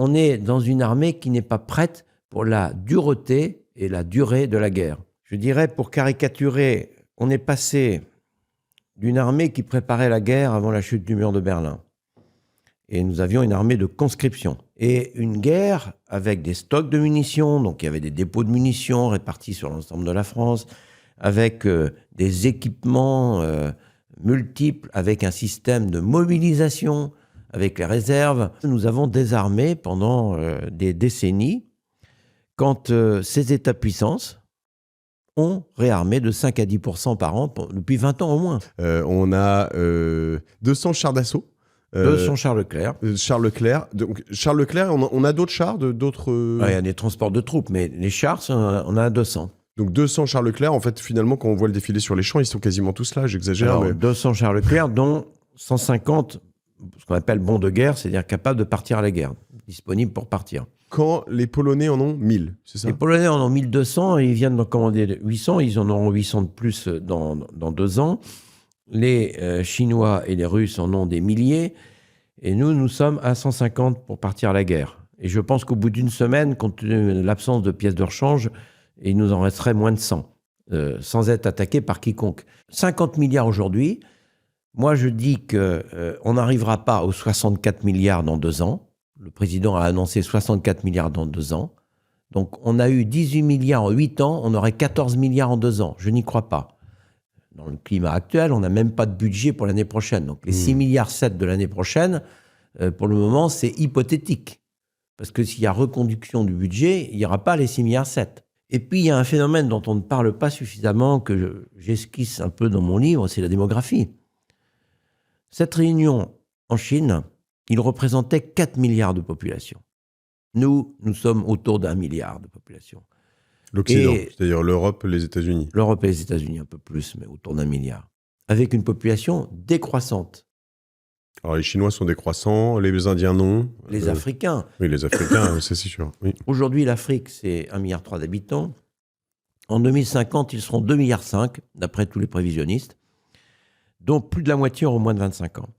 on est dans une armée qui n'est pas prête pour la dureté et la durée de la guerre. Je dirais, pour caricaturer, on est passé d'une armée qui préparait la guerre avant la chute du mur de Berlin. Et nous avions une armée de conscription. Et une guerre avec des stocks de munitions, donc il y avait des dépôts de munitions répartis sur l'ensemble de la France, avec des équipements multiples, avec un système de mobilisation, avec les réserves. Nous avons désarmé pendant des décennies, quand ces États-puissances ont réarmé de 5 à 10% par an depuis 20 ans au moins. On a 200 chars d'assaut. 200 Charles Leclerc. Charles Leclerc. Donc, Charles Leclerc, on a d'autres chars, d'autres... Il y a des transports de troupes, mais les chars, on a 200. Donc 200 Charles Leclerc, en fait, finalement, quand on voit le défilé sur les champs, ils sont quasiment tous là, j'exagère. Alors, mais... 200 Charles Leclerc, dont 150, ce qu'on appelle bons de guerre, c'est-à-dire capables de partir à la guerre, disponibles pour partir. Quand les Polonais en ont 1000, c'est ça? Les Polonais en ont 1200 et ils viennent d'en commander 800. Ils en auront 800 de plus dans 2 ans. Les Chinois et les Russes en ont des milliers. Et nous sommes à 150 pour partir à la guerre. Et je pense qu'au bout d'une semaine, compte tenu de l'absence de pièces de rechange, il nous en resterait moins de 100, sans être attaqué par quiconque. 50 milliards aujourd'hui. Moi, je dis qu'on n'arrivera pas aux 64 milliards dans 2 ans. Le président a annoncé 64 milliards dans 2 ans. Donc, on a eu 18 milliards en 8 ans, on aurait 14 milliards en 2 ans. Je n'y crois pas. Dans le climat actuel, on n'a même pas de budget pour l'année prochaine. Donc, les 6,7 milliards de l'année prochaine, pour le moment, c'est hypothétique. Parce que s'il y a reconduction du budget, il n'y aura pas les 6,7 milliards. Et puis, il y a un phénomène dont on ne parle pas suffisamment, que j'esquisse un peu dans mon livre, c'est la démographie. Cette réunion en Chine, il représentait 4 milliards de population. Nous sommes autour d'1 milliard de population. L'Occident, c'est-à-dire l'Europe, les États-Unis. L'Europe et les États-Unis, un peu plus, mais autour d'1 milliard. Avec une population décroissante. Alors, les Chinois sont décroissants, les Indiens non. Les Africains. Oui, les Africains, c'est sûr. Oui. Aujourd'hui, l'Afrique, c'est 1,3 milliard d'habitants. En 2050, ils seront 2,5 milliards, d'après tous les prévisionnistes, dont plus de la moitié auront moins de 25 ans.